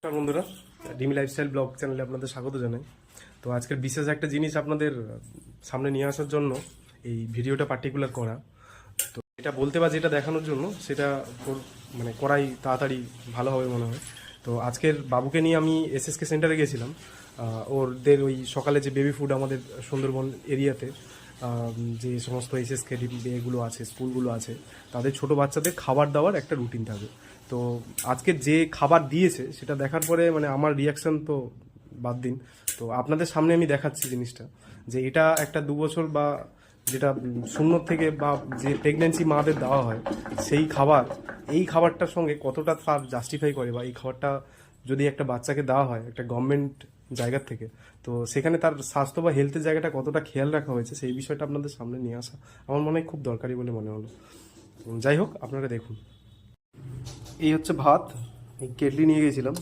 নমস্কার বন্ধুরা, Dimi lifestyle blog চ্যানেলে আপনাদের স্বাগত জানাই। তো আজকের বিশেষ একটা জিনিস আপনাদের সামনে নিয়ে আসার জন্য এই ভিডিওটা পার্টিকুলার করা। তো এটা বলতে বা যেটা দেখানোর জন্য সেটা মানে করাই তাড়াতাড়ি ভালো হবে মনে হয়। তো আজকের বাবুকে নিয়ে আমি এসএসকে সেন্টারে গেছিলাম। ওদের ওই সকালে যে বেবি ফুড আমাদের সুন্দরবন এরিয়াতে যে সমস্ত এসএসকে এগুলো আছে, স্কুলগুলো আছে, তাদের ছোট বাচ্চাদের খাবার দাবার একটা রুটিন থাকে। তো আজকে যে খাবার দিয়েছে সেটা দেখার পরে মানে আমার রিয়াকশন তো বাদ দিন। তো আপনাদের সামনে আমি দেখাচ্ছি জিনিসটা, যে এটা একটা 2 বছর বা যেটা শূন্য থেকে বা যে প্রেগনেন্সি মাদের দেওয়া হয় সেই খাবার এই খাবারটার সঙ্গে কতটা তার জাস্টিফাই করে, বা এই খাবারটা যদি একটা বাচ্চাকে দেওয়া হয় একটা গভর্নমেন্ট জায়গার থেকে, তো সেখানে তার স্বাস্থ্য বা হেলথের জায়গাটা কতটা খেয়াল রাখা হয়েছে সেই বিষয়টা আপনাদের সামনে নিয়ে আসা আমার মনে হয় খুব দরকারি বলে মনে হলো। যাই হোক, আপনারা দেখুন। এই হচ্ছে ভাত, এই কেটলি নিয়ে গেছিলাম।